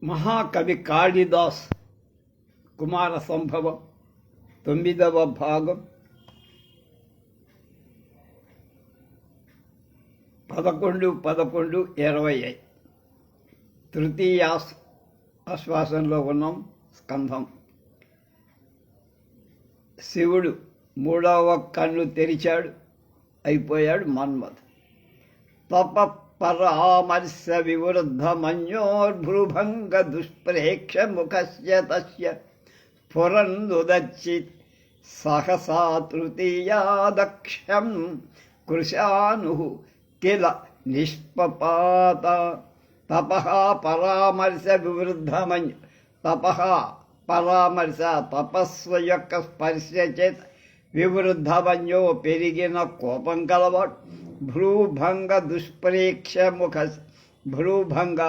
మహాకవి కాళిదాస్ కుమార సంభవం 9వ భాగం 11-11-25 తృతీయ ఆశ్వాసంలో ఉన్నాం. స్కంధం. శివుడు 3వ కన్ను తెరిచాడు. అయిపోయాడు మన్మథ్. తప పరామర్శ వివృద్ధ మన్యోర్భృభంగ దుష్ప్రేక్ష ముఖస్య తస్య స్ఫురన్నుదచ్చిత్ సహసా తృతీయాదక్షం కృశాను కిల నిష్పపాత. తపః పరామర్శ వివృద్ధమన్యు. తపః పరామర్శ తపస్సు యొక్క స్పర్శ చేత వివృద్ధమన్యో పెరిగిన కోపం కలవాడు. భ్రూభంగ దుష్ప్రేక్ష ముఖ. భ్రూభంగ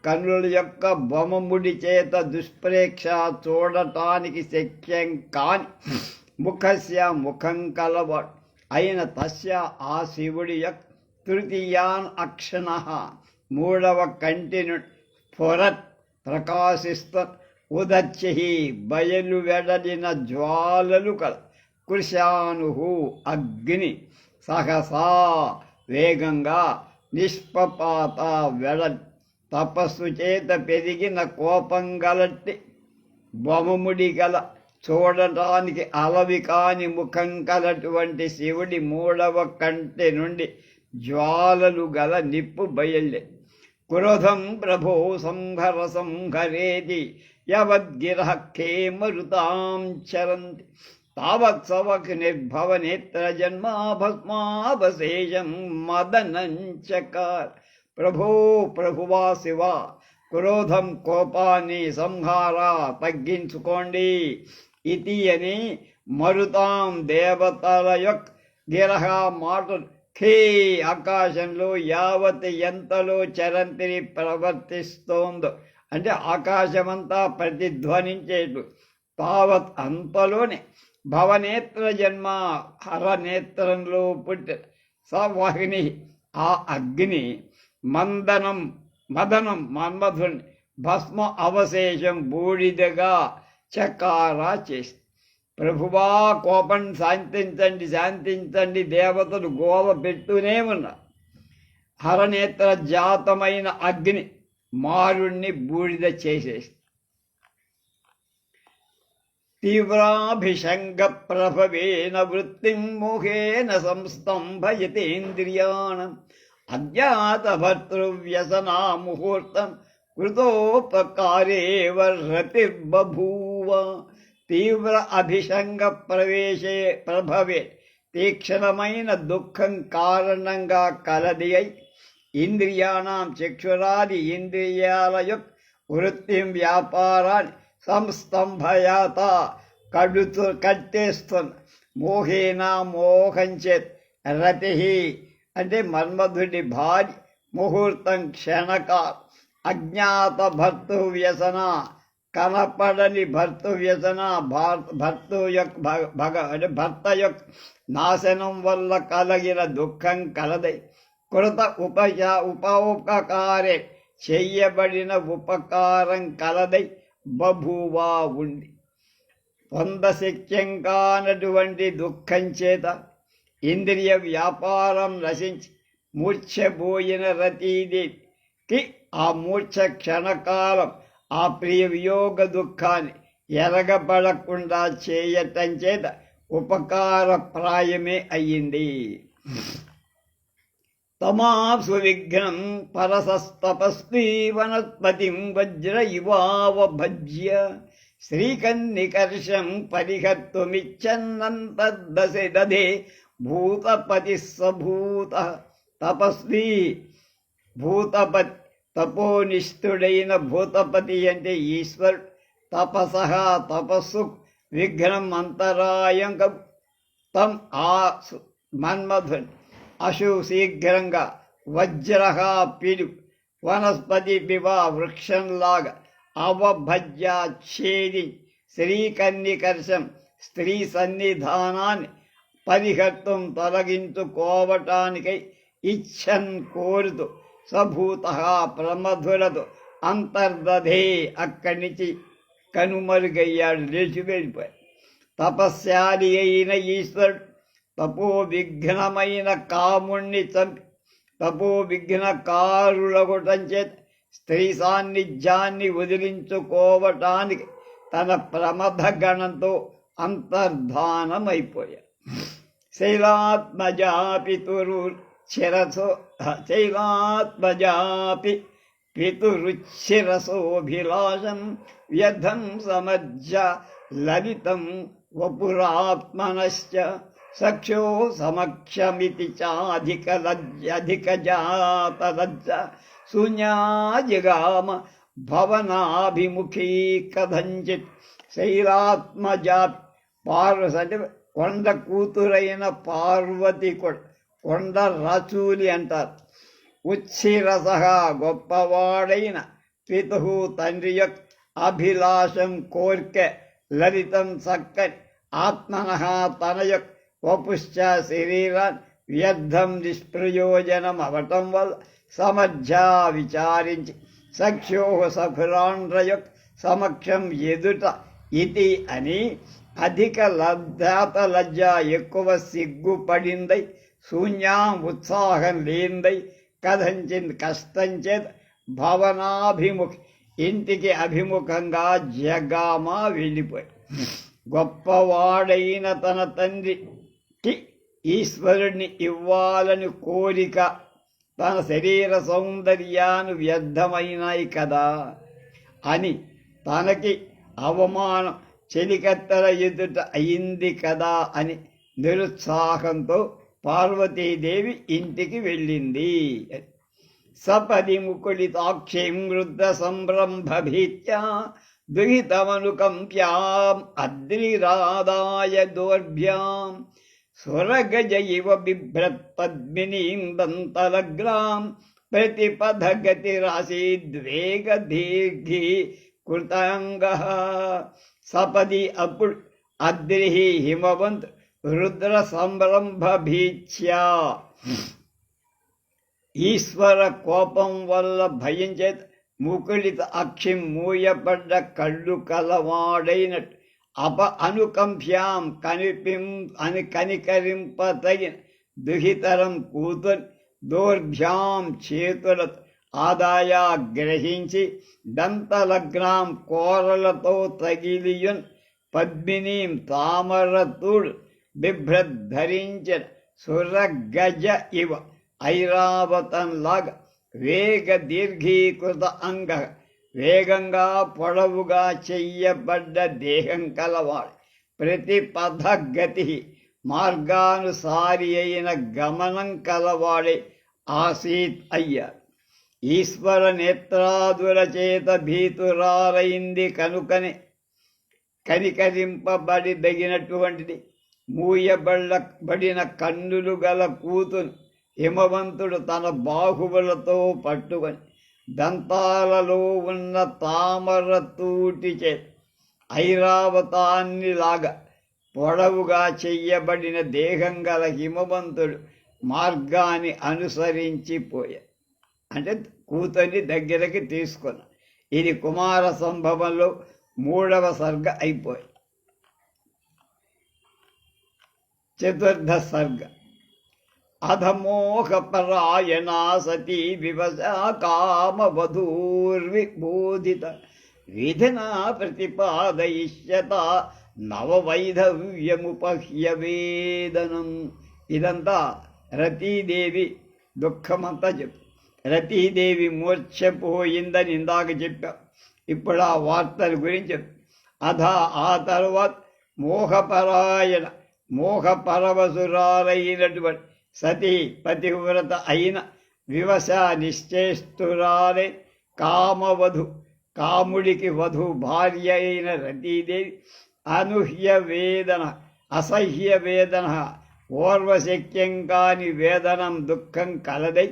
కన్నుల యొక్క బొమ్మముడి చేత దుష్ప్రేక్ష చూడటానికి శక్యం కాని ముఖస్య ముఖం కలవాడు అయిన తస్య ఆ శివుడి యొక్క తృతీయాన్ అక్షణ 3వ కంటి నుండి స్ఫురత్ ప్రకాశిస్తూ ఉదచ్చి బయలు వెడలిన జ్వాలలు కల కృశాను అగ్ని సహసా వేగంగా నిష్పపాత వెడలి తపస్సు చేత పెరిగిన కోపం గలట్టి బొమ్మముడి గల చూడటానికి అలవి కాని ముఖం కలటువంటి శివుడి 3వ కంటి నుండి జ్వాలలు గల నిప్పు బయల్లే. క్రోధం ప్రభో సంహర సంహరేది యవద్గిరః ఖేమరుతాం చరంతి తావత్సవక్ నిర్భవ నేత్ర జన్మా భస్మావశేషం మదనంచకార్. ప్రభో ప్రభువా శివ, క్రోధం కోపాన్ని సంహార తగ్గించుకోండి. ఇతి అని మరుతాం దేవతల యొక్క గిరహ మాటలు ఖే ఆకాశంలో యావత్ ఎంతలో చరంతిని ప్రవర్తిస్తోందో అంటే ఆకాశమంతా ప్రతిధ్వనించేటు తావత్ అంతలోనే భవనేత్ర జన్మ హరనేత్రంలో పుట్టి సవాహిని ఆ అగ్ని మదనం మన్మధుని భస్మ అవశేషం బూడిదగా చకారా చేసి. ప్రభువా కోపం శాంతించండి శాంతించండి దేవతలు గోల పెట్టునే ఉన్నారు. హరనేత్ర జాతమైన అగ్ని మారుణ్ణి బూడిద చేసేసి. తీవ్రాభిషంగ ప్రభవేన వృత్తిం మోహేన సంస్తంభయతేంద్రియాణం అజ్ఞాత భర్తృవ్యసనా ముహూర్తం కృతోపకారే రతిర్బభూవ. తీవ్ర అభిషంగ ప్రభవే తీక్షణమైన దుఃఖం కారణంగా కలది అయి ఇంద్రియాణం చక్షురాది ఇంద్రియాల యొక్క వృత్తిం వ్యాపారాన్ని సంస్తంభయాత కట్టేస్తున్న మోహేన మోహంచేత్ రతి అంటే మన్మధుడి భార్య ముహూర్తం క్షణకాల అజ్ఞాత భర్తృ వ్యసన కనపడని భర్తృ వ్యసన భర్త యొక్క నాశనం వల్ల కలిగిన దుఃఖం కలదై కృత ఉపకారే చెయ్యబడిన ఉపకారం కలదై బభూవా ఉండి పొందశక్యం కానటువంటి దుఃఖం చేత ఇంద్రియ వ్యాపారం నశించి మూర్ఛపోయిన రతీదేవికి ఆ మూర్ఛ క్షణకాలం ఆ ప్రియ వియోగ దుఃఖాన్ని ఎరగబడకుండా చేయటం చేత ఉపకారప్రాయమే అయ్యింది. తమాసు విఘ్నం పరసస్తపస్వీ వనస్పతిం వజ్ర ఇవావభజ్య శ్రీకన్నికర్షం పరిహర్తుమిచ్చన్నంతదశ దధే భూతపతి సభూత. తపస్వి భూతపతి తపోనిష్ఠుడైన భూతపతి అంటే ఈశ్వరుడు. తపసః తపస్సు విఘ్నం అంతరాయం తం ఆ మన్మధుని అశు శీఘ్రంగా వజ్ర పిడు వనస్పతి బివా వృక్షంలాగా అవభజ్య ఛేది శ్రీకన్నికర్షం స్త్రీ సన్నిధానాన్ని పరిహర్తం తొలగించుకోవటానికై ఇచ్చన్ కోరుతూ సభూత ప్రమధులతో అంతర్దధే, అక్కడి నుంచి కనుమరుగయ్యాడు, లేచి వెళ్ళిపోయాడు. తపస్శాలి అయిన ఈశ్వరుడు తపో విఘ్నమైన కాముణ్ణి చంపి తపో విఘ్నకారులగొటం చేత స్త్రీ సాన్నిధ్యాన్ని వదిలించుకోవటానికి తన ప్రమథ గణంతో అంతర్ధానమైపోయాడు. శైలాత్మజాపి పితురుచ్చిరసోభిలాషం వ్యర్థం సమజ్జ లలితం వపురాత్మనశ్చ సఖ్యో సమక్షమితి చాధిక జాతలజ్జ శూన్యాజిగామ భవనాభిముఖీ కథంచిత్. శైలాత్మజా అంటే కొండ కూతురైన పార్వతి కొండ రచూలి అంటారు. ఉచ్చిరస గొప్పవాడైన పితు తండ్రి యొక్క అభిలాషం కోర్కె లలితం చక్కని ఆత్మన తన యొక్క వపుశ్చ శరీరాన్ని వ్యర్థం నిష్ప్రయోజనం అవటం వల్ల సమర్థ విచారించి సఖ్యో సఖురాండ్ర యొక్క సమక్షం ఎదుట ఇది అని అధిక లజ్జ ఎక్కువ సిగ్గుపడిందై శూన్యాం ఉత్సాహం లేందై కథంచింది కష్టం చేత భవనాభిముఖి ఇంటికి అభిముఖంగా జగామా వెళ్ళిపోయి. గొప్పవాడైన తన తండ్రికి ఈశ్వరుణ్ణి ఇవ్వాలని కోరిక తన శరీర సౌందర్యాన్ని వ్యర్థమైనాయి కదా అని తనకి అవమానం చెలికత్తెల ఎదుట అయింది కదా అని నిరుత్సాహంతో పార్వతీదేవి ఇంటికి వెళ్ళింది. సపది ముకుళితాక్షీం వృద్ధ సంరంభీత్యా దుహితమనుకంప్యాం అద్రిరాదాయ దోర్భ్యాం స్వరగజ ఇవ బిభ్రత్ పద్మినీం దంతలగ్రాం ప్రతిపథగతిరాసీద్వేగ దీర్ఘీ కృతాంగ. సపది అప్పుడు అద్రిహి హిమవంత్ రుద్ర సంరంభీత్యా ఈశ్వర కోపం వల్ల భయం చేత ముకుళిత అక్షిం మూయబడ్డ కళ్ళు కలవాడైనట్టు అనుకంప్యాం కనికరింపతగిన దుహితరం కూతురు దోర్భ్యాం చేతులతో ఆదాయ గ్రహించి దంతలగ్నాం కోరలతో తగిలియున్ పద్మినీం తామరతుడు బిభ్రద్ధరించిన సురగజ ఇవ ఐరావతంలాగా వేగ దీర్ఘీకృత అంగ వేగంగా పొడవుగా చెయ్యబడ్డ దేహం కలవాడు ప్రతిపథగతి మార్గానుసారి అయిన గమనం కలవాడే ఆసీత్ అయ్యారు. ఈశ్వర నేత్రాదుల చేత భీతురాలైంది కనుకనే కనికరింపబడిదగినటువంటిది మూయబడిన కన్నులు గల కూతును హిమవంతుడు తన బాహువులతో పట్టుకొని దంతాలలో ఉన్న తామర తూటి చేత ఐరావతాన్నిలాగా పొడవుగా చెయ్యబడిన దేహం గల హిమవంతుడు మార్గాన్ని అనుసరించిపోయాడు. అంటే కూతుర్ని దగ్గరికి తీసుకున్నా. ఇది కుమార సంభవంలో 3వ సర్గ అయిపోయి. 4వ సర్గ. అధమోహపరాయణా సతీ వివశా కామవధూర్విబోధిత విధినా ప్రతిపాదయిష్యత నవవైధవ్యముపహ్యవేదనం. ఇదంతా రతీదేవి దుఃఖమంతా చెప్పు. రతీదేవి మూర్ఛపోయిందని ఇందాక చెప్పాం. ఇప్పుడు ఆ వార్తల గురించి చెప్పు. ఆ తర్వాత మోహపరవశురాలైనటువంటి సతీ పతివ్రత అయిన వివశ నిశ్చేష్టురాలే కామవధు కాముడికి వధు భార్య అయిన రతీదేవి అనూహ్య వేదన అసహ్య వేదన ఓర్వశక్యం కాని వేదనం దుఃఖం కలదై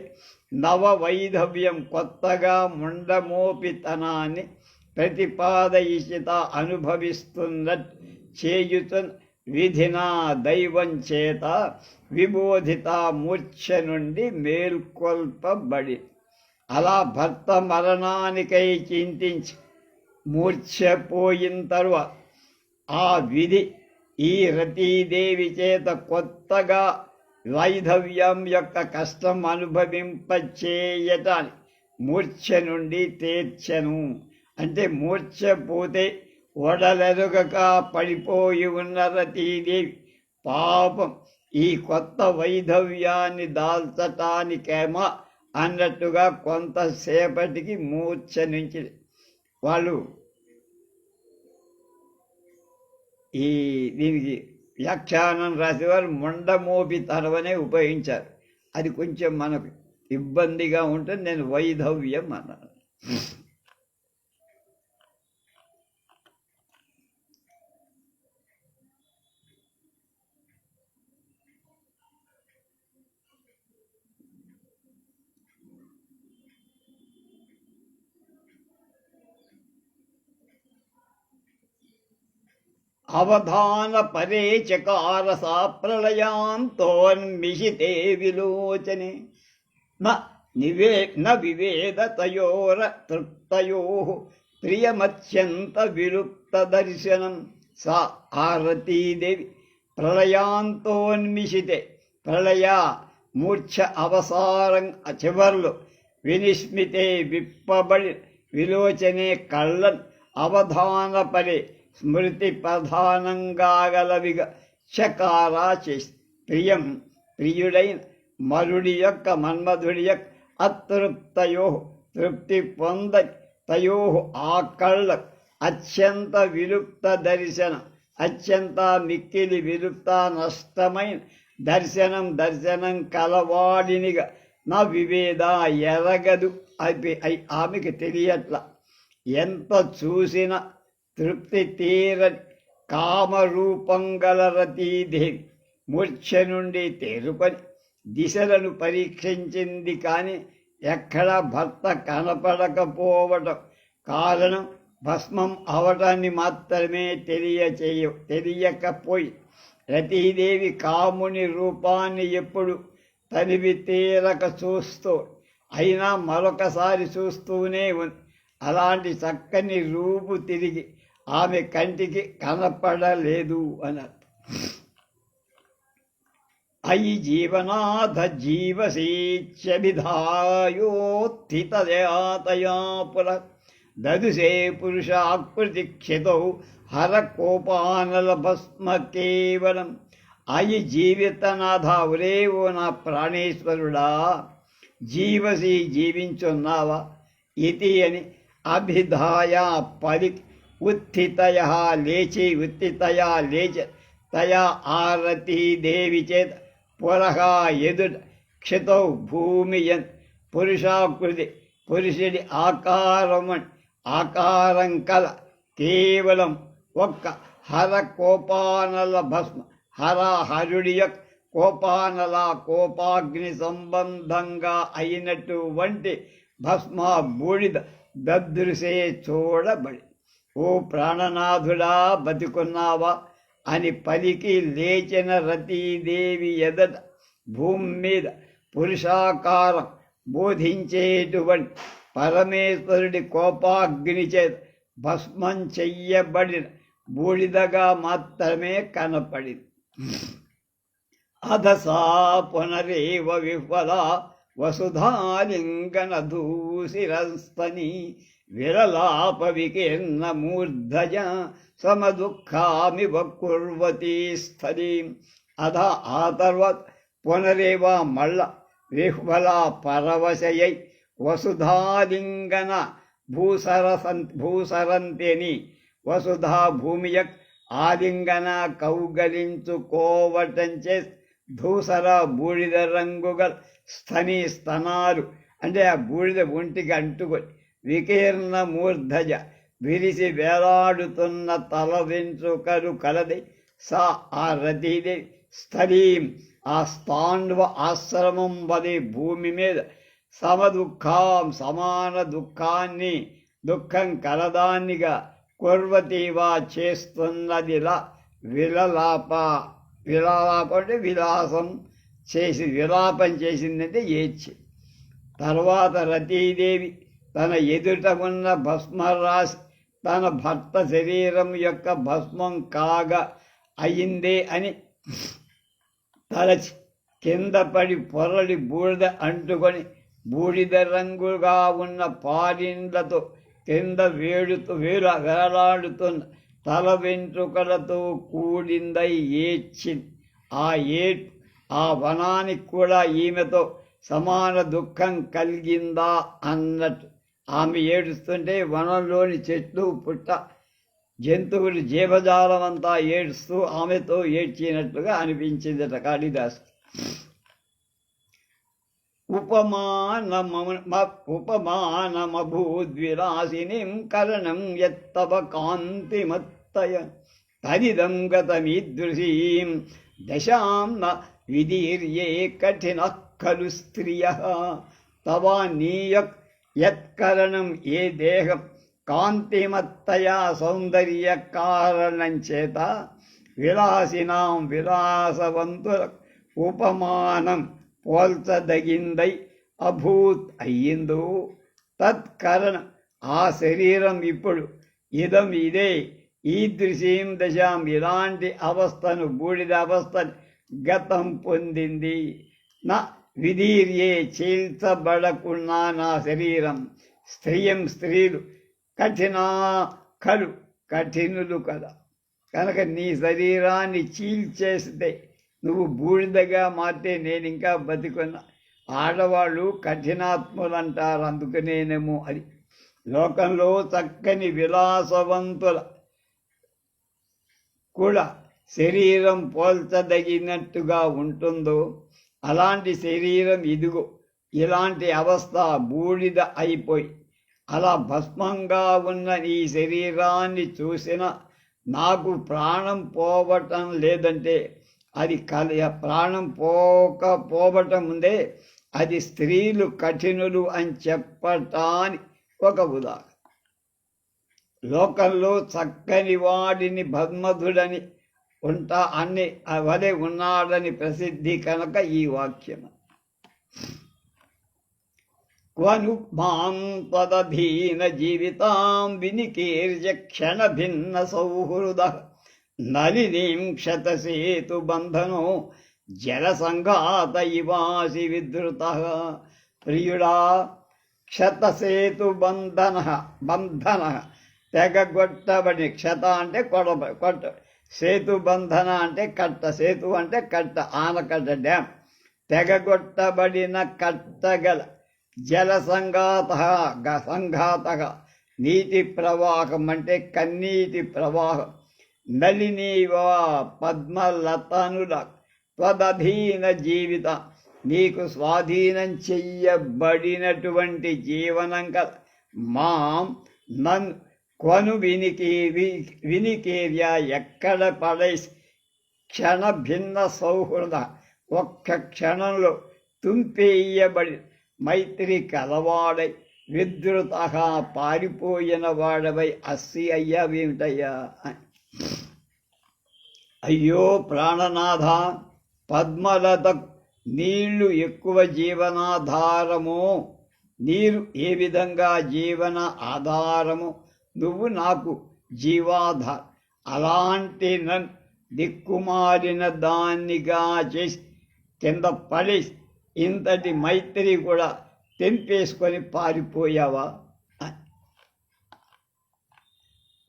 నవవైధవ్యం కొత్తగా ముండమోపితనాన్ని ప్రతిపాదయిషిత అనుభవిస్తున్నట్టు చేయుతున్న విధినా దైవం చేత విబోధిత మూర్ఛ నుండి మేల్కొల్పబడి. అలా భర్త మరణానికై చింతించి మూర్ఛపోయిన తరువాత ఆ విధి ఈ రతీదేవి చేత కొత్తగా వైధవ్యం యొక్క కష్టం అనుభవింపచేయటాన్ని మూర్ఛ నుండి తీర్చెను. అంటే మూర్ఛపోతే ఒడలెరుగక పడిపోయి ఉన్న రతీదేవి పాపం ఈ కొత్త వైధవ్యాన్ని దాల్చటానికేమా అన్నట్టుగా కొంతసేపటికి మూర్ఛ నుంచి వాళ్ళు దీనికి వ్యాఖ్యానం రాసేవారు మొండమోపి తరవనే ఉపయోగించారు. అది కొంచెం మనకు ఇబ్బందిగా ఉంటుంది. నేను వైధవ్యం అన్నాను. అవధాన పరే చకార సా ప్రళయాంతోన్మిషితే విలోచనే న వివేద తయోర తృప్తయో ప్రియమత్యంత విలుప్త దర్శనం. సా ఆరతీదేవి ప్రళయాంతోన్మిషితే ప్రళయ మూర్ఛ అవసారం చివర్లు వినిష్మితే విప్పబడి విలోచనే కళ్ళన్ అవధాన పరే స్మృతి ప్రధానంగా గలవిగా చకారా చేసి ప్రియం ప్రియుడైన మరుడి యొక్క మన్మధుడి యొక్క అతృప్తయో తృప్తి పొందని తయో ఆ కళ్ళ అత్యంత విలుప్త దర్శనం అత్యంత మిక్కిలి విలుప్త నష్టమైన దర్శనం కలవాడినిగా నా వివేద ఎరగదు. ఆమెకి తెలియట్లా. ఎంత చూసినా తృప్తి తీరని కామరూపం గల రతీదేవి మూర్ఛ నుండి తేరుకొని దిశలను పరీక్షించింది. కానీ ఎక్కడ భర్త కనపడకపోవటం కారణం భస్మం అవటాన్ని మాత్రమే తెలియకపోయి రతీదేవి కాముని రూపాన్ని ఎప్పుడు తనివి తీరక చూస్తూ అయినా మరొకసారి చూస్తూనే ఉంది. అలాంటి చక్కని రూపు తిరిగి ఆమె కంటికి కనపడలేదు అన్నారు. అయి జీవనాథ జీవసేచ్ఛిధాయోత్థితయాతయా పుర దదుసే పురుషాకృతిక్షితౌ హర కోపానల భస్మ కేవలం. అయి జీవితనాథ ఒరే ఓ నా ప్రాణేశ్వరుడా, జీవసి జీవించున్నావా ఇది అని అభిధాయ పలి ఉత్థితయ లేచి ఉత్థితయా లేచ తయా ఆరతీదేవి చేత పురహ ఎదుట క్షితౌ భూమియన్ పురుషాకృతి పురుషుడి ఆకారం కల కేవలం ఒక్క హర కోపానల భస్మ హరుడి యొక్క కోపానల కోపాగ్ని సంబంధంగా అయినటువంటి భస్మ బూడిద దదృశే చూడబడి ఓ ప్రాణనాథుడా బతికున్నావా అని పలికి లేచిన రతీదేవి ఎదట భూమి మీద పురుషాకారం బోధించేటువంటి పరమేశ్వరుడి కోపాగ్ని చేత భస్మం చెయ్యబడిన బూడిదగా మాత్రమే కనపడింది. అధసా పునరేవ విఫల వసుధాలింగన దూసిరస్తని విరలాప వికీర్ణ మూర్ధజ సమదుఃఖామివ కుర్వతీ స్థలీం. అధ ఆ తర్వాత పునరేవ మళ్ళ విహ్వల పరవశయై వసుధాలింగన భూసరంతిని వసుధా భూమియక్ ఆలింగన కౌగలించుకోవటం చేసి ధూసర బూడిద రంగుగల స్తనాలు అంటే ఆ బూడిద ఒంటికి అంటుకొని వికీర్ణ మూర్ధజ విరిసి వేలాడుతున్న తల వెంట్రుకలు కలది సా ఆ రతీదేవి స్థలీం ఆ స్థాండ్వ ఆశ్రమం వది భూమి మీద సమాన దుఃఖం కలదాన్నిగా కుర్వతీవా చేస్తున్నదిలా విలలాప అంటే విలాపం చేసిందంటే ఏడ్చి తర్వాత రతీదేవి తన ఎదుట ఉన్న భస్మరాశి తన భర్త శరీరం యొక్క భస్మం కాగా అయిందే అని తలచి కింద పడి పొరలి బూడిద అంటుకొని బూడిద రంగుగా ఉన్న పారిండ్లతో కింద వేలాడుతున్న తల వెంట్రుకలతో కూడిందై ఏడ్చింది. ఆ ఏడ్పు ఆ వనానికి కూడా ఈమెతో సమాన దుఃఖం కలిగిందా అన్నట్టు. ఆమె ఏడుస్తుంటే వనంలోని చెట్లు పుట్ట జంతువులు జీవజాలమంతా ఏడుస్తూ ఆమెతో ఏడ్చినట్లుగా అనిపించిందట కాళిదాసు. ఉపమానమభూద్విలాసినిం కరణం యత్తవ కాంతిమత్తయ తదిదం గతమీదృశీం దశాం న విదీర్యే కఠిన ఖలు స్త్రియ. తవా నీయక్ యత్కరణం ఏ దేహం కాంతిమత్తయా సౌందర్య కారణం చేత విలాసినాం విలాసవంతుల ఉపమానం పోల్చదగిందై అభూత్ అయ్యిందో తత్కరణం ఆ శరీరం ఇప్పుడు ఇదం ఇదే ఈదృశీం దశాం ఇలాంటి అవస్థను బూడిద అవస్థను గతం పొందింది. నా విధీర్యే చీల్చబడకున్నా నా శరీరం స్త్రియం స్త్రీలు కఠినా కలు కఠినులు కదా. కనుక నీ శరీరాన్ని చీల్చేస్తే నువ్వు బూడిదగా మారితే నేను ఇంకా బతికున్నా. ఆడవాళ్ళు కఠినాత్ములు అంటారు, అందుకనేనేమో అది. లోకంలో చక్కని విలాసవంతుల కూడా శరీరం పోల్చదగినట్టుగా ఉంటుందో అలాంటి శరీరం ఇదిగో ఇలాంటి అవస్థ బూడిద అయిపోయి అలా భస్మంగా ఉన్న ఈ శరీరాన్ని చూసిన నాకు ప్రాణం పోవటం లేదంటే అది ప్రాణం పోవటం ముందే అది స్త్రీలు కఠినులు అని చెప్పటానికి ఒక ఉదాహరణ. లోకంలో చక్కని వాడిని మన్మధుడని అన్ని వలె ఉన్నాడని ప్రసిద్ధి కనుక ఈ వాక్యం. క్వను మాం తదధీన జీవితాం వినికీర్య క్షణ భిన్న సౌహృద నలినీం క్షతసేతు బంధనో జల సంఘాత ఇవాసి విధృత. ప్రియుడా, క్షతసేతు బంధన తెగగొట్టబడి, క్షత అంటే కొట్ట, సేతు బంధన అంటే కట్ట, సేతు అంటే కట్ట, ఆనకట్ట డ్యామ్. తెగగొట్టబడిన కట్టగల జల సంఘాత నీటి ప్రవాహం అంటే కన్నీటి ప్రవాహం. నలినీవా పద్మలతనుల త్వదధీన జీవిత నీకు స్వాధీనం చెయ్యబడినటువంటి జీవనం కల మాం నన్ను క్వను వినికేర్య ఎక్కడ పడేసి క్షణ భిన్న సౌహృద ఒక్క క్షణంలో తుంపేయబడి మైత్రి కలవాడై విద్రుత పారిపోయిన వాడవై అస్సి అయ్యావేమిటయ్యా. అయ్యో ప్రాణనాథ, పద్మలత నీళ్లు ఎక్కువ జీవనాధారమో, నీరు ఏ విధంగా జీవన ఆధారము, నువ్వు నాకు జీవాధార. అలాంటి నన్ను దిక్కుమారిన దాన్నిగా చేసి కింద పడేసి ఇంతటి మైత్రి కూడా తెంపేసుకొని పారిపోయావా.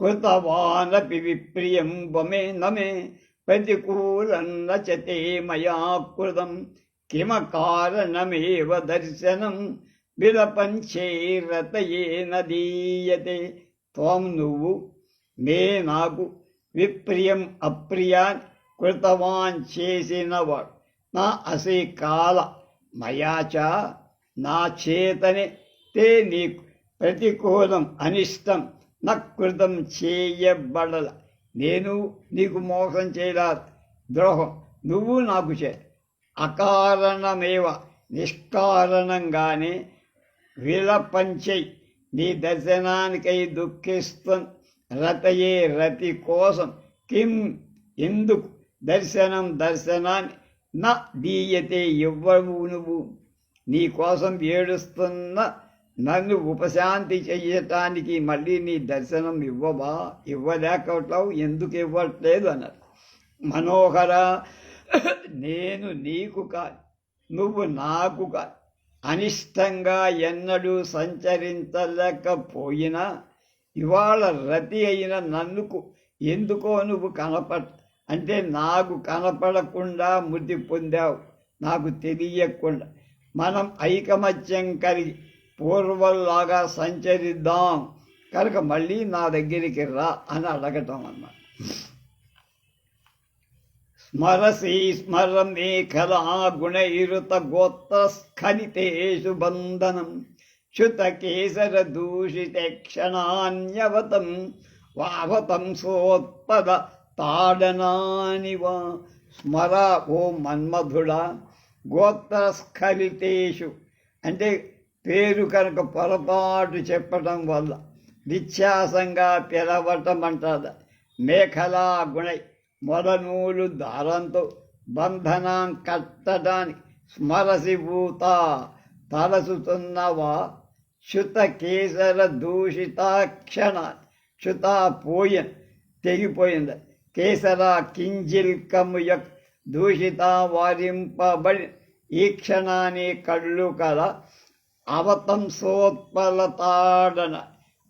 కృతవానపి విప్రియం వమే నమే ప్రతికూలం రచతే మయా కృతం కిమ కారణమేవ దర్శనం విలపంచేరతయేన దీయతే. త్వం నువ్వు మే నాకు విప్రియం అప్రియాన్ కృతవాన్ చేసినవాడు నా అసే కాల మయాచ నా చేతనే తే నీకు ప్రతికూలం అనిష్టం నకృతం చేయబడల. నేను నీకు మోసం చేయలా, ద్రోహం నువ్వు నాకు అకారణమేవ నిష్కారణంగానే విలపంచై నీ దర్శనానికై దుఃఖిస్తున్న రతయే రతి కోసం కిం ఎందుకు దర్శనాన్ని నా దీయతే ఇవ్వవు నువ్వు. నీ కోసం ఏడుస్తున్న నన్ను ఉపశాంతి చెయ్యటానికి మళ్ళీ నీ దర్శనం ఇవ్వవా? ఇవ్వలేకపోతావు, ఎందుకు ఇవ్వట్లేదు అన్నారు. మనోహర, నేను నీకు కాదు, నువ్వు నాకు కాదు, అనిష్టంగా ఎన్నడూ సంచరించలేకపోయినా ఇవాళ రతి అయిన నన్నుకు ఎందుకో నువ్వు అంటే నాకు కనపడకుండా మృతి పొందావు, నాకు తెలియకుండా. మనం ఐకమత్యం కలిగి పూర్వంలాగా సంచరిద్దాం, కనుక మళ్ళీ నా దగ్గరికి రా అని అడగటం అన్నమాట. స్మరసి స్మరం మేఖలా గుణైరుత గోత్ర స్ఖలితేషు బంధనం చ్యుతకేసర దూషిత క్షణాన్యవతం వావతం సోత్పద తాడనానివా. స్మర ఓ మన్మధుడా, గోత్రస్ఖలితేషు అంటే పేరు కనుక పొరపాటు చెప్పటం వల్ల వ్యత్యాసంగా పిలవటం అంటారు. మేఖలా గుణై మొదనూలు దారంతో బంధనం కట్టడానికి స్మరసి భూత తలసుతున్నవా. చ్యుత కేసర దూషితాక్షణ చ్యుత పోయిన తెగిపోయింది. కేసర కింజిల్కము యొక్క దూషిత వారింపబడి ఈ క్షణాన్ని కళ్ళు కల అవతంసోత్పలతాడన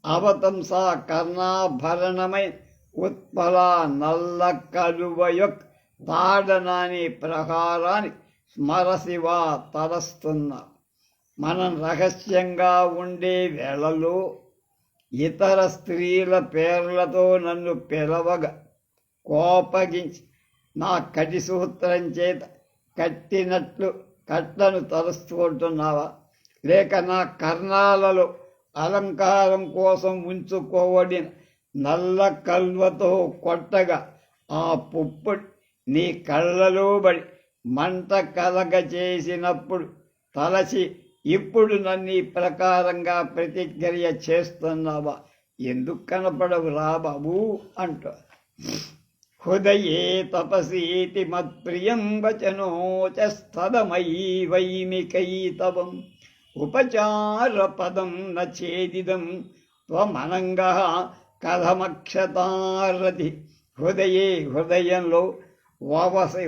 అవతంస కర్ణాభరణమై ఉత్పల నల్ల కలువ యొక్క తాడనాని ప్రహారాన్ని స్మరశివా తలస్తున్నా. మనం రహస్యంగా ఉండే వేళలో ఇతర స్త్రీల పేర్లతో నన్ను పిలవగా కోపగించి నా కటి సూత్రం చేత కట్టను తలుస్తుంటున్నావా? లేక నా కర్ణాలలో అలంకారం కోసం ఉంచుకోవడిన నల్ల కల్వతో కొట్టగా ఆ పుప్పుడు నీ కళ్ళలో పడి మంట కలగ చేసినప్పుడు తలచి ఇప్పుడు నన్ను ఈ ప్రకారంగా ప్రతిక్రియ చేస్తున్నావా? ఎందుకు కనపడవు రా బాబు అంట. హృదయే తపసీతి మత్ప్రియం వచనోచస్తదమయీ వైమికైతవం ఉపచార పదం నేదిదం త్వమనంగా కథమక్షతారథి. హృదయే హృదయంలో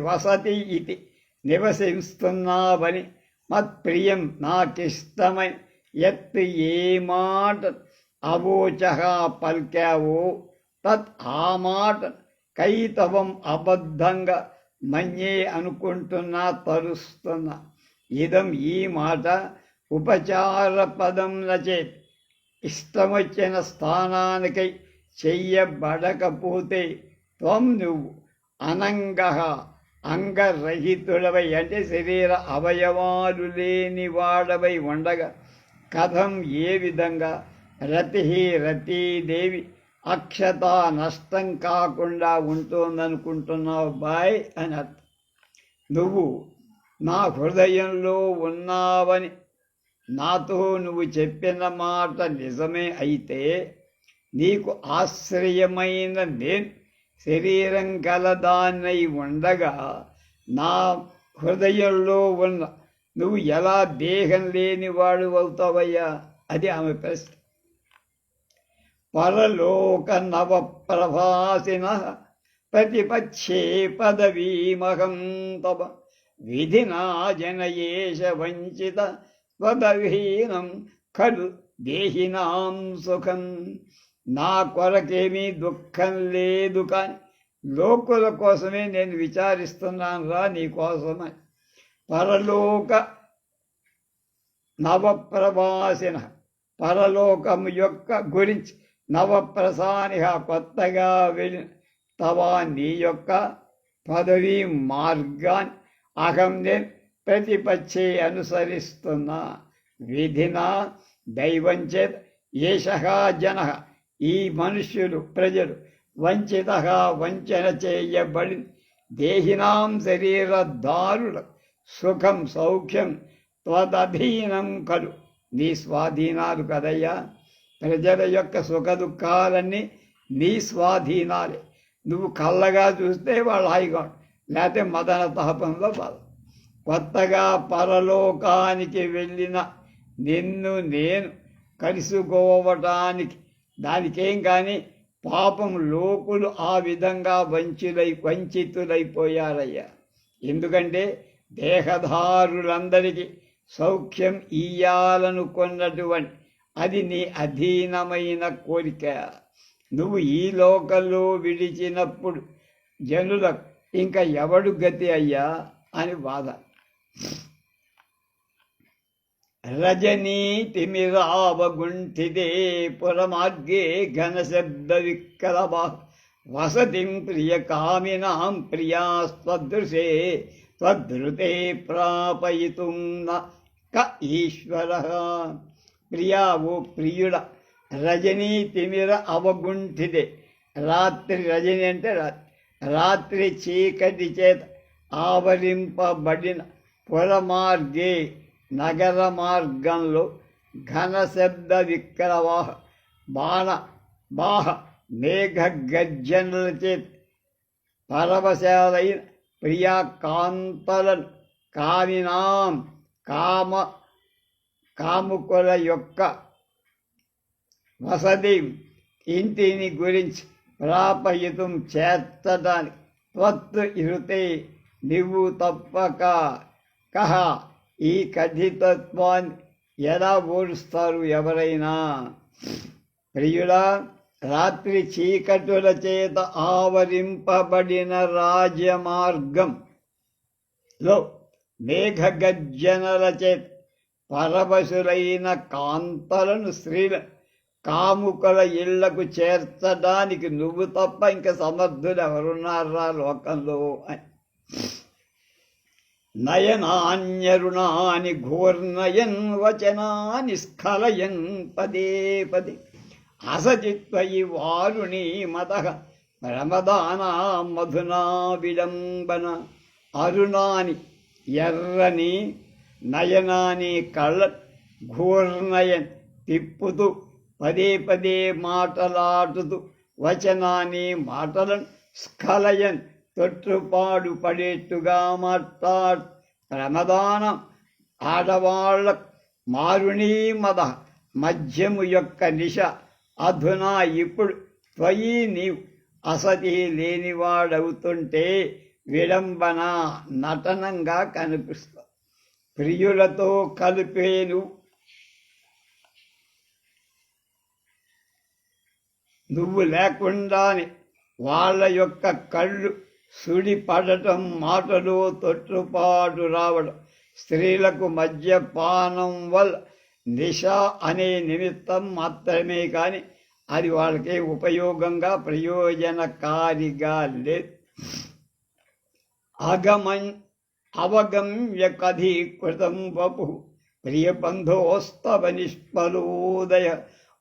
వసతి ఇది నివసిస్తున్నావని మత్ప్రియం నాకిష్టమై ఎత్తు ఏ మాట అవోచ పల్కావో తత్ ఆ మాట కైతవం అబద్ధంగా మన్యే అనుకుంటున్నా తరుస్తున్నా. ఇదం ఈ మాట ఉపచార పదం నచేత్ ఇష్టమొచ్చిన స్థానానికై చెయ్యబడకపోతే త్వం నువ్వు అనంగ అంగరహితుడవై అంటే శరీర అవయవాలు లేని వాడవై ఉండగా కథం ఏ విధంగా రతీదేవి అక్షత నష్టం కాకుండా ఉంటుందనుకుంటున్నావు బాయ్ అని అర్థం. నువ్వు నా హృదయంలో ఉన్నావని నాతో నువ్వు చెప్పిన మాట నిజమే అయితే నీకు ఆశ్రయమైన నేను శరీరం కలదాన్నై ఉండగా నా హృదయంలో ఉన్న నువ్వు ఎలా దేహం లేనివాడు అవుతావయ్యా? అది ఆమె ప్రశ్న. పరలోక నవప్రభాసిన ప్రతిపక్షే పదవీమహం తవ విధినా జనయేష వంచిత స్వదహీనం ఖలు దేహినాం సుఖం. నా కొరకేమీ దుఃఖం లేదు, కానీ లోకుల కోసమే నేను విచారిస్తున్నాను రా నీ కోసమని. పరలోక నవప్రవాసిన పరలోకం యొక్క గురించి నవప్రసానిహ కొత్తగా వెళ్ళిన తవా నీ యొక్క పదవీ మార్గాన్ని అహం నేను ప్రతిపక్షే అనుసరిస్తున్నా. విధినా దైవం చేత ఏషః జన ఈ మనుష్యులు ప్రజలు వంచిత వంచన చేయబడి దేహినాం శరీరదారుల సుఖం సౌఖ్యం త్వదధీనం కలు నీ స్వాధీనాలు కదయ్యా. ప్రజల యొక్క సుఖ దుఃఖాలన్నీ నీ స్వాధీనాలే. నువ్వు కళ్ళగా చూస్తే వాళ్ళు హాయిగా లేకపోతే మదన తాపంలో బాధ. కొత్తగా పరలోకానికి వెళ్ళిన నిన్ను నేను కలుసుకోవటానికి దానికేం కానీ పాపం లోకులు ఆ విధంగా వంచితులైపోయారయ్యా. ఎందుకంటే దేహదారులందరికీ సౌఖ్యం ఇయ్యాలనుకున్నటువంటి అది నీ అధీనమైన కోరిక. నువ్వు ఈ లోకంలో విడిచినప్పుడు జనులకు ఇంకా ఎవడు గతి అయ్యా అని బాధ. రజనీ తిమిరావగుంఠితే పురమార్గే ఘనశబ్ద విక్రమా వసతిం ప్రియకామినాం ప్రియాస్త్వదృశే త్వదృతే ప్రాపయితుం న క ఈశ్వరః. ప్రియా ఓ ప్రియుడ, రజనీ తిమిర అవగుంఠితే, రాత్రి రజని అంటే రాత్రి చీకటి చేత ఆవరింపబడిన పురమార్గే నగర మార్గంలో ఘనశబ్ద విక్రవాహ బాహ మేఘ గర్జనల చేత పరవశాలైన ప్రియాకాంతలను కామినాం కాముకుల యొక్క వసతి ఇంటిని గురించి ప్రాపయితం చేర్చడానికి త్వత్ ఇరుతే నువ్వు తప్పక కహ ఈ కథితత్వాన్ని ఎలా ఓడుస్తారు ఎవరైనా. ప్రియుడా, రాత్రి చీకటుల చేత ఆవరింపబడిన రాజమార్గంలో మేఘగర్జనల చేత పరవశులైన కాంతలను స్త్రీల కాముకల ఇళ్లకు చేర్చడానికి నువ్వు తప్ప ఇంకా సమర్థులు ఎవరున్నారా లోకంలో అని. నయనాన్యరుణాని ఘోర్నయన్ వచనాని స్ఖలయన్ పదే పదే అసచిత్వయి వారుణీ మద ప్రమదానా మధునా విడంబన. అరుణాని ఎర్రని, నయనాని కళ్ళ, ఘూర్నయన్ తిప్పుతూ పదే పదే మాటలాడుతూ, వచనాన్ని మాటలను స్ఖలయన్ తొట్టుపాడు పడేట్టుగా మాట్లాడు. ప్రమదానం ఆడవాళ్ళ మారుణీ మద మధ్యము యొక్క నిశ అధునా ఇప్పుడు త్వయి నీవు అసతి లేనివాడవుతుంటే విడంబన నటనంగా కనిపిస్తావు. ప్రియులతో కలిపేను నువ్వు లేకుండానే వాళ్ళ యొక్క కళ్ళు సుడి పడటం, మాటలు తొట్టుపాటు రావడం, స్త్రీలకు మద్యపానం వల్ల నిశ అనే నిమిత్తం మాత్రమే కానీ అది వాళ్ళకి ఉపయోగంగా ప్రయోజనకారిగా లేదు. అవగమ్య కథీకృతం వపు ప్రియబంధోస్తవ నిష్ఫలోదయ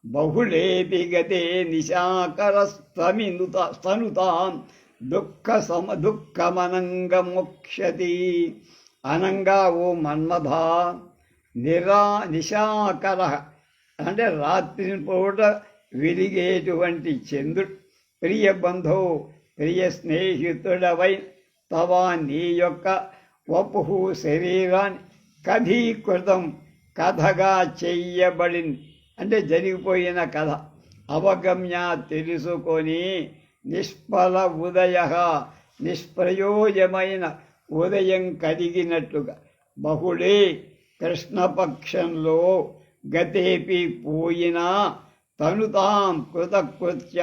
బహుళేపి గతే నిశాకరస్తనుతాం దుఃఖమనంగమోక్షతి. అనంగా ఓ మన్మథ, నిశాకర అంటే రాత్రి పూట వెలిగేటువంటి చంద్రుడు, ప్రియ బంధో ప్రియ స్నేహితుడవై తవా నీ యొక్క వపు శరీరాన్ని కథీకృతం కథగా చెయ్యబడింది అంటే జరిగిపోయిన కథ. అవగమ్య తెలుసుకొని, నిష్ఫల ఉదయ నిష్ప్రయోజమైన ఉదయం కలిగినట్టుగా, బహుళే కృష్ణపక్షంలో గతేపి పోయినా తనుతాం కృతకృత్య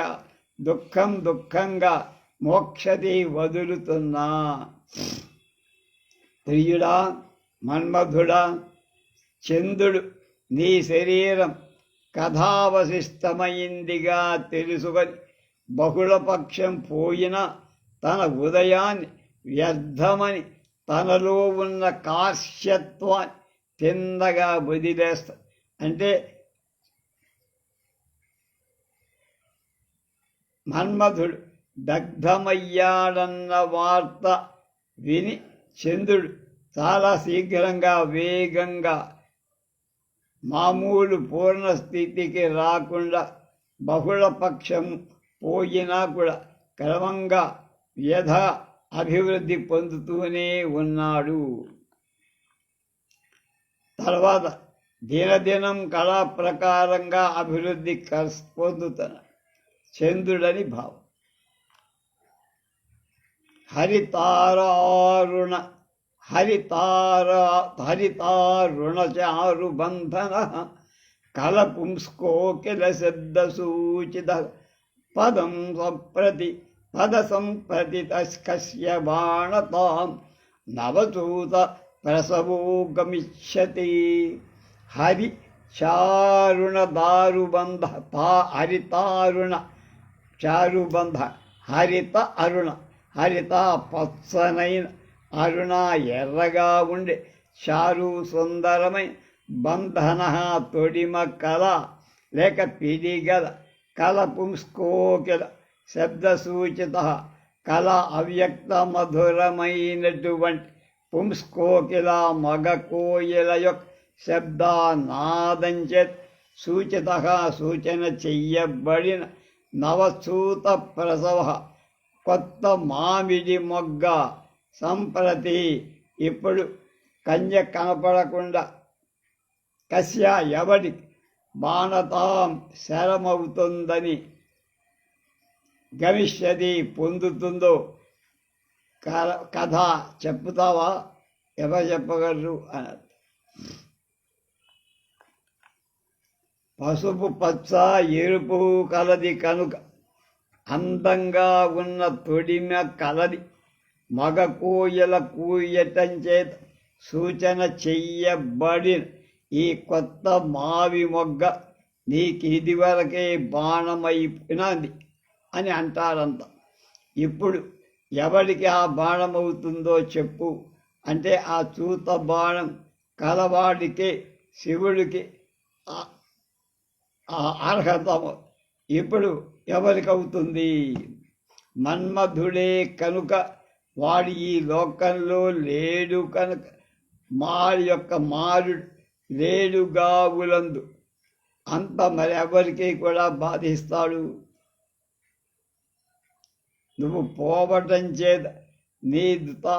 దుఃఖంగా మోక్షతి వదులుతున్నా. ప్రియుడా, మన్మధుడా, చంద్రుడు నీ శరీరం కథావశిష్టమైందిగా తెలుసుకొని బహుళపక్షం పోయినా తన ఉదయాన్ని వ్యర్థమని తనలో ఉన్న కార్ష్యత్వాన్ని తిన్నగా వదిలేస్తా. అంటే మన్మధుడు దగ్ధమయ్యాడన్న వార్త విని చంద్రుడు చాలా శీఘ్రంగా వేగంగా మామూలు పూర్ణస్థితికి రాకుండా బహుళపక్షం పోయినా కూడా క్రమంగా వ్యధ అభివృద్ధి పొందుతూనే ఉన్నాడు. తర్వాత దినదినం కళా ప్రకారంగా అభివృద్ధి పొందుతున్న చంద్రుడని భావం. హరితారుణ చారు బంధన కలపుంస్కోకిల శబ్ద సూచిత పద సంప్రతి తస్కస్య బాణతాం నవచూత ప్రసవో గమిష్యతి. హరి చారుణ దారుబంధ హరితారుణ చారుబంధ హరిత అరుణ హరిత పచ్చనైన అరుణ ఎర్రగా ఉండే చారు సుందరమైన బంధన తొడిమ కళ లేక పిడిగల కల పుంస్కోకిల శబ్దసూచిత కళ అవ్యక్త మధురమైనటువంటి పుంస్కోకిల మగ కోయిల యొక్క శబ్దానాదంచే సూచిత సూచన చెయ్యబడిన నవచూత ప్రసవ కొత్త మామిడి మొగ్గ సంప్రతి ఇప్పుడు కన్య కనపడకుండా కస్య ఎవడి బాణతాం శరమవుతుందని గమిష్యతి పొందుతుందో కథ చెప్పుతావా? ఎవరు చెప్పగలరు అన్నారు. పసుపు పచ్చ ఎరుపు కలది కనుక అందంగా ఉన్న తొడిమ కలది మగ కోయల కూయటం చేత సూచన చెయ్యబడిన ఈ కొత్త మావి మొగ్గ నీకు ఇదివరకే బాణమైపోయినది అని అంటారంత. ఇప్పుడు ఎవరికి ఆ బాణమవుతుందో చెప్పు అంటే ఆ చూత బాణం కలవాడికే శివుడికి అర్హత ఇప్పుడు ఎవరికవుతుంది? మన్మధుడే కనుక వాడు ఈ లోకంలో లేడు కనుక మారి యొక్క మారుడు లేడుగావులందు అంత మరెవరికి కూడా బాధిస్తాడు. నువ్వు పోవటం చేత నీ దుతా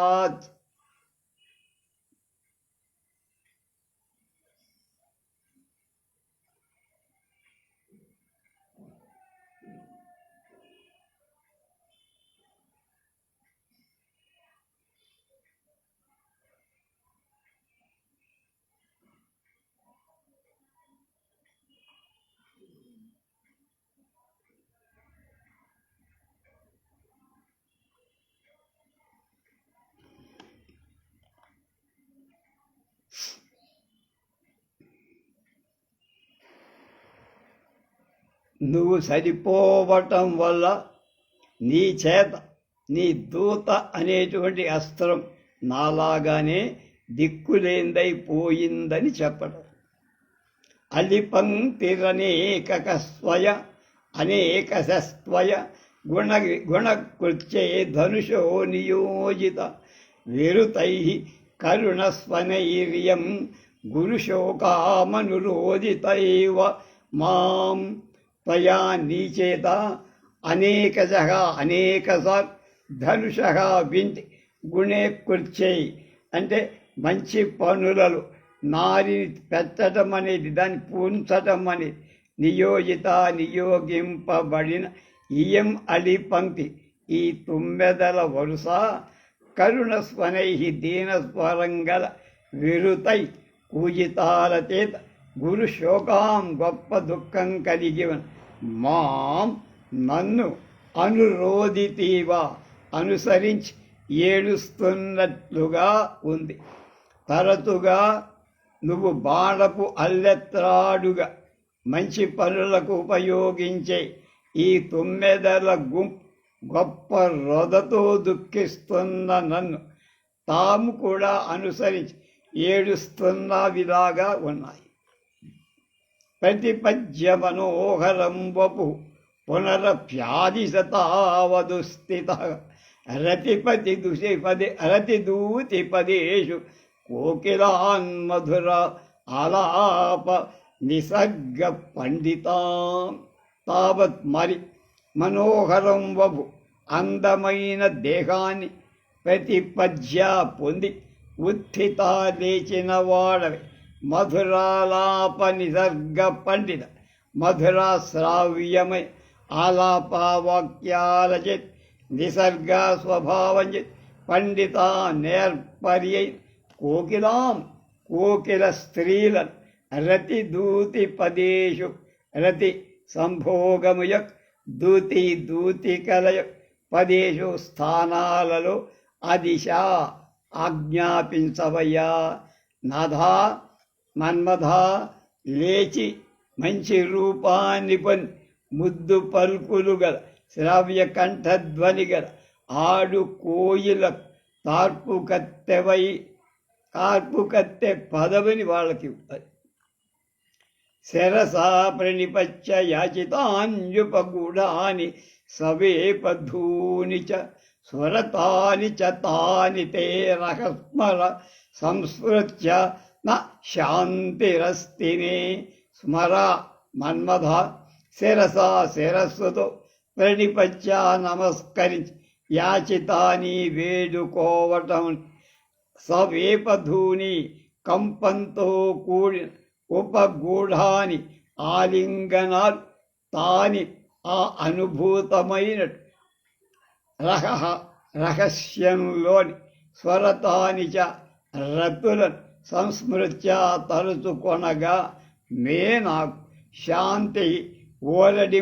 నువ్వు సరిపోవటం వల్ల నీ చేత నీ దూత అనేటువంటి అస్త్రం నాలాగానే దిక్కులేందైపోయిందని చెప్పడం. అలిపంక్తిరనేక స్వయ అనేక సస్వయ గుణకృత్యే ధనుషో నియోజిత విరుతై కరుణస్వనైర్యం గురుశోకామనురోధితైవ మాం త్వయా నీచేత అనేకశః అనేకసార్ ధనుషః వింటి గుణే కృత్యై అంటే మంచి పనులలో నారిని పెట్టడం అనేది దాన్ని పూంచటం అనేది నియోగింపబడిన ఇయం అలి పంక్తి ఈ తుమ్మెదల వరుస కరుణస్వనై దీనస్వరంగల విరుతై పూజితాల చేత గురు శోకాం గొప్ప దుఃఖం కలిగిన మాం నన్ను అనురోధితీవా అనుసరించి ఏడుస్తున్నట్లుగా ఉంది. తరచుగా నువ్వు బాణపు అల్లెత్రాడుగా మంచి పనులకు ఉపయోగించే ఈ తుమ్మెదల గుంపు గొప్ప రొదతో దుఃఖిస్తున్న నన్ను తాము కూడా అనుసరించి ఏడుస్తున్నవిలాగా ఉన్నాయి. ప్రతిపద్య మనోహరం వపు పునరప్యాదిశతావదుస్థిత రతిదూతి పదేషు కోకిలాన్మధుర ఆలాప నిసర్గ పండితాం తావత్ మరి మనోహరం వపు అందమైన దేహాన్ని ప్రతిపద్య పొంది ఉత్థిత లేచిన వాడవి మధురాలాప నిసర్గ పండిత మధురా శ్రావ్యమై ఆలాపవాక్యాలచిత్ నిసర్గ స్వభావంజిత్ పండిత నేర్పర్యై కోకిలాం కోకిల స్త్రీలను రతి దూతి పదేషు రతి సంభోగముయక్ దూతి దూతికలయక్ పదేషు స్థానాలలో అదిశ ఆజ్ఞాపించవయ్యా. నాథా మన్మథ లేచి మంచి రూపాన్ని పొంది ముద్దు పలుకులు గల శ్రావ్య కంఠధ్వని గల ఆడు కోయిల తార్పు కత్తె పదవిని వాళ్ళకి శరసా ప్రణిపచ్చ యాచితాంజుపగూఢాని సవేపధూని చ స్వరతాని చ తాని తే రహస్మర సంస్మృత్య న శాంతిరస్తినే. స్మర మన్మథ శిరసా శిరస్సుతో ప్రణిపచ్చ నమస్కరించి యాచితాని వేడుకోవటం సవేపధూని కంపంతో కూడిన ఉపగూఢాని ఆలింగనాలు తాని ఆ అనుభూతమైన రహస్యంలోని స్వరతాని చ రతులను సంస్మృత్య తలుచుకొనగా మే నాకు శాంతి ఓరడి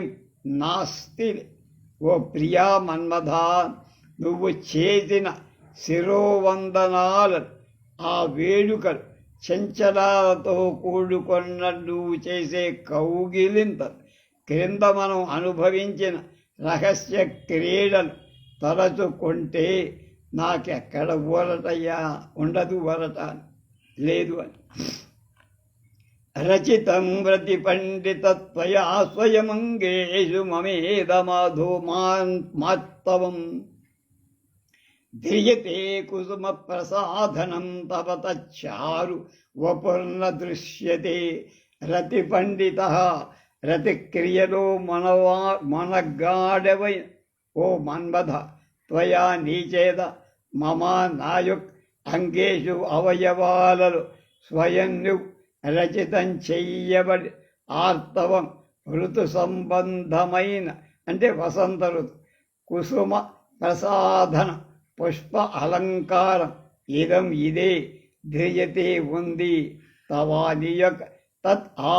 నాస్తి. ఓ ప్రియా మన్మథ, నువ్వు చేసిన శిరోవందనాలను ఆ వేడుకలు చంచలాలతో కూడుకున్న నువ్వు చేసే కౌగిలింత క్రింద మనం అనుభవించిన రహస్య క్రీడలు తలచుకుంటే నాకెక్కడ ఊరటయ్యా ఉండదు, ఊరట లేదు అని. రచితం వ్రతి పండితత్వయా స్వయమంగేషు మమేదమాధో మాత్తవం ధ్రియతే కుసుమ ప్రసాధనం తవ తచ్చారు వపుర్న దృశ్యతే. రతి పండిత రతిక్రియలో మనగాడవై ఓ మన్మథ, త్వయా నీచేద మమ నాయుక్ అంగేషు అవయవాలలో స్వయం రచితం చెయ్యబడి ఆర్తవం ఋతు సంబంధమైన అంటే వసంత ఋతు కుసుమ ప్రసాధన పుష్ప అలంకారం ఇదం ఇదే ధ్రియతే ఉంది తవాని యొక్క తత్ ఆ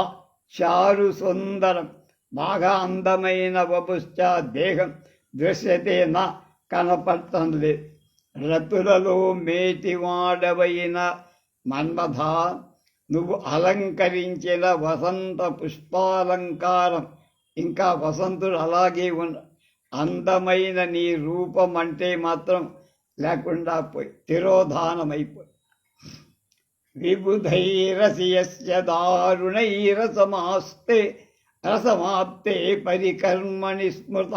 చారు సుందరం బాగా అందమైన వపుశ్చ దేహం దృశ్యతే నా కనపడటం లేదు. రతులలో మేటివాడవైన మన్మథ, నువ్వు అలంకరించిన వసంత పుష్పాలంకారం ఇంకా వసంతుడు అలాగే ఉన్న అందమైన నీ రూపం అంటే మాత్రం లేకుండా పోయి తిరోధానమైపోయి. విబుధైరసియస్య దారుణైరసమాస్తే రసమాప్తే పరికర్మణి స్మృత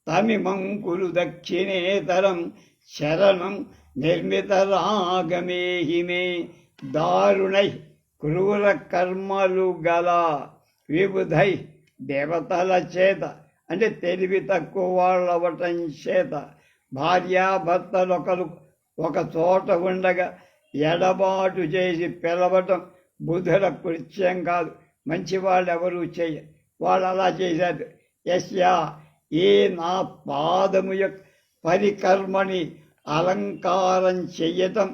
తమిమం కురు దక్షిణేతరం శరణం నిర్మితరాగమేహిమే. దారుణై క్రూర కర్మలు గల విబుధై దేవతల చేత అంటే తెలివి తక్కువ వాళ్ళవటం చేత భార్యాభర్తలొకరు ఒక చోట ఉండగా ఎడబాటు చేసి పిలవటం బుధుల కృత్యం కాదు. మంచివాళ్ళు ఎవరూ చెయ్య, వాళ్ళు అలా చేశారు. యస్యా ఏ నా పాదము యొక్క పరికర్మని అలంకారం చెయ్యటం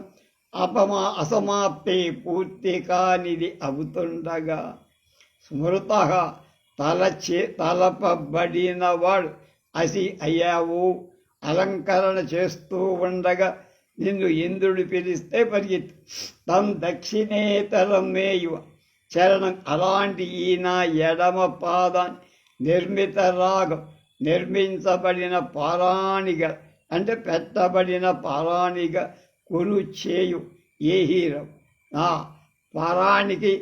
అసమాప్తి పూర్తి కానిది అవుతుండగా స్మృత తలపబడినవాడు అసి అయ్యావు. అలంకరణ చేస్తూ ఉండగా నిన్ను ఇంద్రుడు పిలిస్తే పరిగెత్తు. తం దక్షిణేతరం మేయువ చరణం. అలాంటి ఈయన ఎడమ పాదాన్ని నిర్మిత రాగం నిర్మించబడిన పారాణిగా అంటే పెట్టబడిన పారాణిగా కురు చేయు. ఏ హీరం నా పారానికి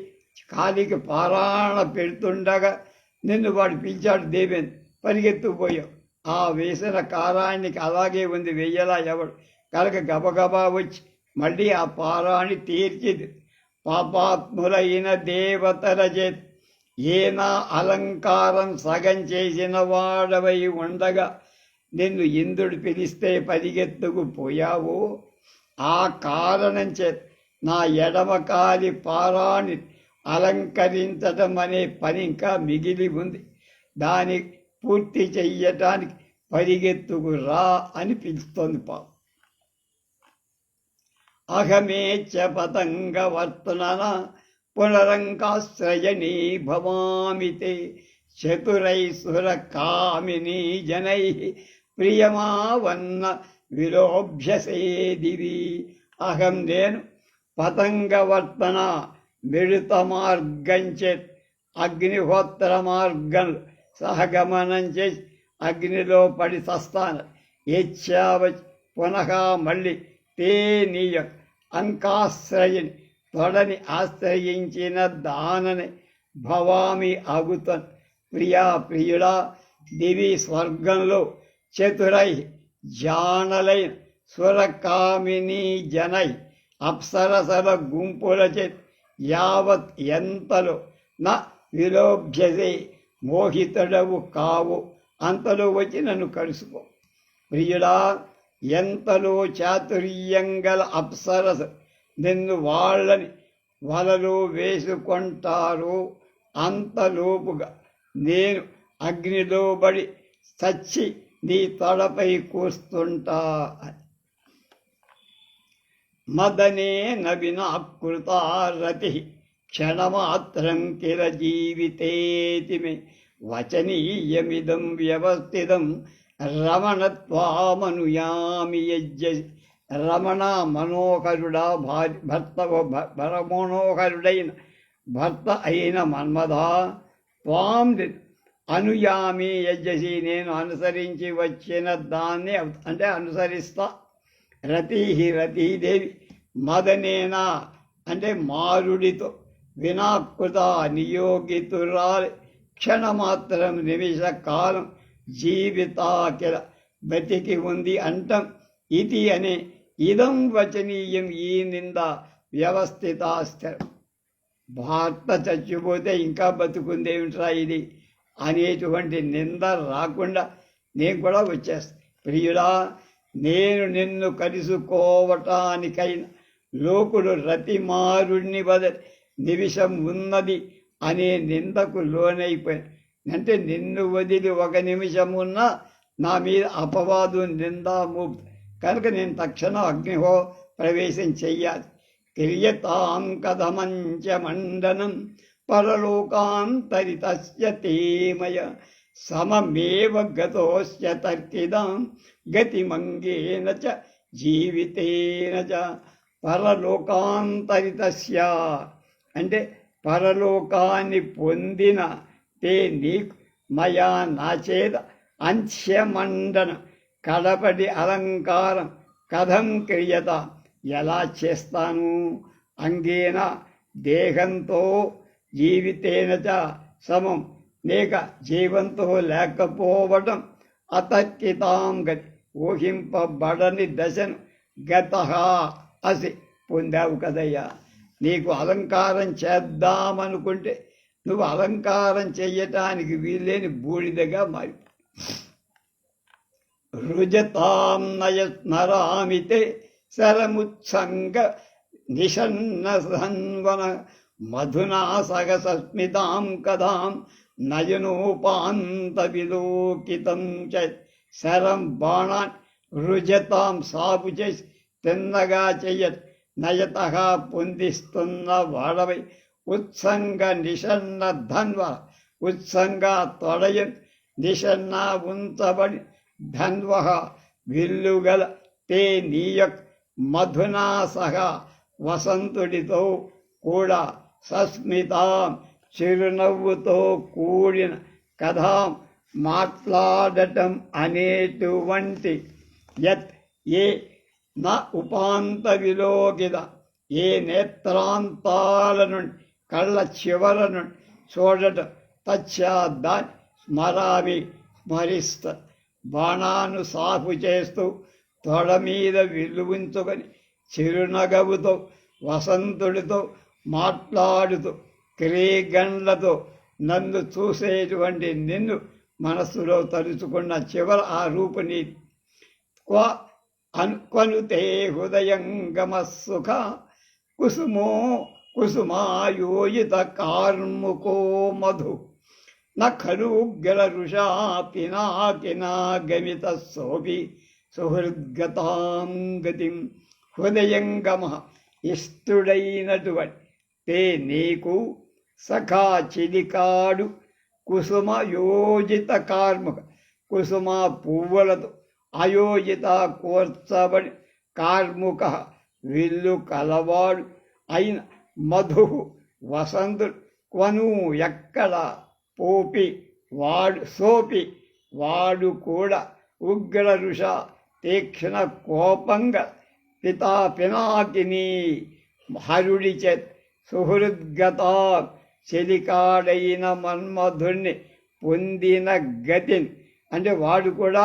కాలికి పారాణ పెడుతుండగా నిన్ను వాడు పిలిచాడు. దేవేంద్ర పరిగెత్తుకుపోయావు. ఆ వేసిన కారానికి అలాగే ఉంది, వెయ్యలా ఎవడు కనుక గబగబా వచ్చి మళ్ళీ ఆ పారాన్ని తీర్చిది. పాపాత్ములైన దేవతల చేత ఏనా అలంకారం సగం చేసిన వాడవై ఉండగా నిన్ను ఇంద్రుడు పిలిస్తే పరిగెత్తుకు పోయావు. ఆ కారణం చేత నా ఎడమకాలి పారాన్ని అలంకరించడం అనే పని ఇంకా మిగిలి ఉంది. దాన్ని పూర్తి చెయ్యటానికి పరిగెత్తుకు రా అని పిలుస్తోంది పాపం. అహమేచ్చ పతంగ వర్తన పునరంకాశ్రయణీ భవామితే చతురైసుర కామినీ జనై ప్రియమావన్న విలోభ్యసే దివి. అహం నేను పతంగవర్తన మిళిత మార్గంచే అగ్నిహోత్ర మార్గం సహగమనం చేసి అగ్నిలో పడి చస్తాను. యచ్చావచ్ పునః మళ్ళీ తే నీయ అంకాశ్రయని తొడని ఆశ్రయించిన దానని భవామి అగుతన్. ప్రియుడా దివి స్వర్గంలో చతురై జానలైన సురకామిని జనై అప్సరసల గుంపులచే యావత్ ఎంతలో నా విలోభ్యసే మోహితుడవు కావు అంతలో వచ్చి నన్ను కలుసుకో. ప్రియుడా ఎంతలో చాతుర్యంగల అప్సరస నిన్ను వాళ్ళని వలలో వేసుకుంటారో అంతలోపుగా నేను అగ్నిలో పడి చచ్చి నీ తొడపై కూస్తుంటా. మదనే నవినాకృతా రతి క్షణమాత్రం కిల జీవితేతి మే వచనీయమిదం వ్యవస్థితం రమణత్వామనుయామి యజ్జసి. రమణ మనోహరుడా మనోహరుడైన భర్త అయిన మన్మథ త్వాం అనుయామి యజ్జసి నేను అనుసరించి వచ్చిన దాన్ని అంటే అనుసరిస్తా. రతీదేవి మదనేనా అంటే మారుడితో వినాకృత నియోగితురాలి క్షణమాత్రం నిమిష కాలం జీవితాకిల బతికి ఉంది అంటం. ఇది అనే ఇదం వచనీయం ఈ నింద వ్యవస్థితాస్థిరం. భర్త చచ్చిపోతే ఇంకా బతుకుందేమిట్రా ఇది అనేటువంటి నింద రాకుండా నేను కూడా వచ్చేస్తాను. ప్రియుడా నేను నిన్ను కలుసుకోవటానికైనా లోకుడు రతిమారుణ్ణి వదలి నిమిషం ఉన్నది అనే నిందకు లోనైపోయాను. అంటే నిన్ను వదిలి ఒక నిమిషం ఉన్నా నా మీద అపవాదు నిందామూర్తి కనుక నేను తక్షణం అగ్నిహో ప్రవేశం చెయ్యాలి. క్రియతాం కథమంచ మండనం పరలోకాంతరితస్య తేమయ సమమేవ గతోస్య తర్కిదాం గతిమంగేన చ జీవితేన చ. పరలోకాంతరితస్య అంటే పరలోకాన్ని పొందిన తే నీకు మయా నాచేత అంత్యమండన కడపటి అలంకారం కథం క్రియత ఎలా చేస్తాను. అంగేన దేహంతో జీవితేన చ సమం లేక జీవంతో లేకపోవడం అతర్కితాం గతి ఊహింపబడని దశను గత అసి పొందావు కదయ్యా. నీకు అలంకారం చేద్దామనుకుంటే నువ్వు అలంకారం చెయ్యటానికి వీల్లేని బూడిదగా మారి రుజతాం నయస్మరామితే శరముత్సంగ నిషన్న సన్వన మధునా సగసస్మితాం కథాం నయనోపాంత విలోకితం చ. శరం బాణాన్ రుజతాం సాపు చేసి తిన్నగా చెయ్యట్ నయత పొందిస్తున్న వాడవై ఉత్సంగ నిషన్న ధన్వ ఉత్సంగ తొడయన్ నిషన్న ఉంచబడి ధన్వ విల్లుగల తే నీయక్ మధునా సహా వసంతుడితో కూడా సస్మితాం చిరునవ్వుతో కూడిన కథాం మాట్లాడటం అనేటువంటి యత్ ఏ నా ఉపాంత విలోకిత ఏ నేత్రాంతాల నుండి కళ్ళ చివర నుండి చూడటం తచ్చాదాన్ని స్మరామి స్మరిస్తా. బాణాను సాఫు చేస్తూ తొడ మీద విలువించుకొని చిరునగవుతో వసంతుడితో మాట్లాడుతూ క్రీగండ్లతో నన్ను చూసేటువంటి నిన్ను మనస్సులో తలుచుకున్న చివర ఆ రూపుని క్వనుతే హృదయంగమ సుఖ కుసుమో కుసుమాయోజిత కార్ముకో మధు నఖరుగ్రరుషా పినాకినా గమిత సోపి సుహృద్గతాం గతిం హృదయంగమ ఇష్టుడైనటువంటి తే నీకు సఖా చిలికాడు కుసుమ యోజిత కార్ముక కుసుమ పువ్వులతో అయోజిత కోర్చబడి కార్ముక విల్లు కలవాడు అయిన మధు వసంతుడు క్వను ఎక్కడ పోపి వాడు సోపి వాడు కూడా ఉగ్ర రుష తీక్షణ కోపంగా పినాకిని హరుడి చేత్ సుహృద్గత చెలికాడైన మన్మధుడిని పొందిన గతిని అంటే వాడు కూడా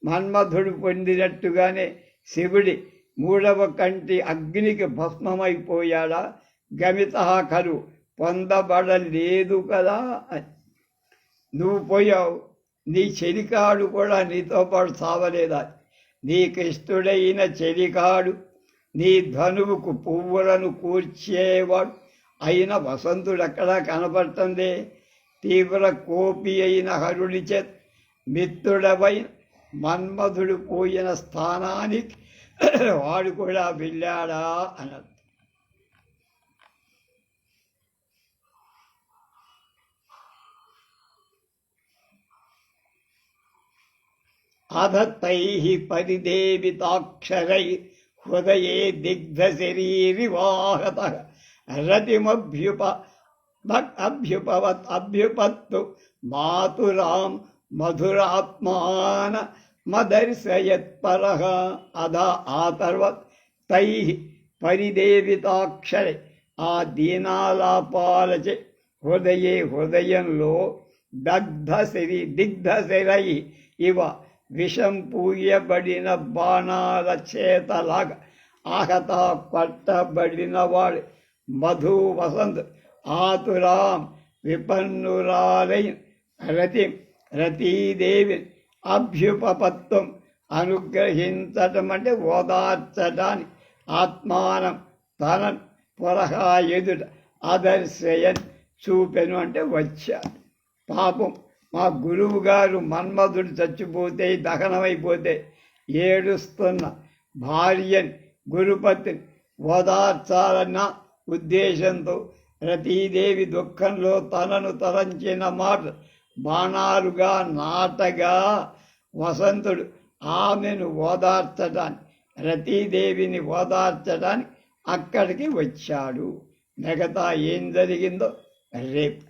మన్మధుడు పొందినట్టుగానే శివుడి మూడవ కంటి అగ్నికి భస్మమైపోయాడా గమిత కరు పొందబడలేదు కదా అని నువ్వు పోయావు నీ చెలికాడు కూడా నీతో పాటు సావలేదా నీకు ఇష్టడైన చెలికాడు నీ ధనువుకు పువ్వులను కూర్చేవాడు అయిన వసంతుడు ఎక్కడా కనపడుతుంది తీవ్ర కోపి అయిన హరుడి చేత మిత్రుడవైన మన్మధుడు పోయిన స్థానానికి వాడు కూడా వెళ్ళాడా అన్నది. అధత్తైః పరిదేవితాక్షరై హృదయే దిగ్ధశరీరివాహతః రతిమభ్యుపత్తు మాతురాం మధురాత్మాన మదర్శయత్పరః అధ ఆ తర్వాత తైః పరిదేవితాక్షరై ఆ దీనాలాపాలచే హృదయంలో దిగ్ధశరై ఇవ విషం పూయబడిన బాణాల చేతలాగా ఆహత పట్టబడినవాడు మధు వసంత్ ఆతురాం విపన్నురాలైన రతీదేవి అభ్యుపపత్వం అనుగ్రహించటం అంటే ఓదార్చటానికి ఆత్మానం తన పొరహా ఎదుట ఆదర్శయన్ చూపెను అంటే వచ్చాడు. పాపం మా గురువు గారు మన్మధుడు చచ్చిపోతే దహనమైపోతే ఏడుస్తున్న భార్యని గురుపతిని ఓదార్చాలన్న ఉద్దేశంతో రతీదేవి దుఃఖంలో తనను తలంచిన మాట బాణాలుగా నాటగా వసంతుడు ఆమెను ఓదార్చడానికి రతీదేవిని ఓదార్చడానికి అక్కడికి వచ్చాడు. మిగతా ఏం జరిగిందో రేపు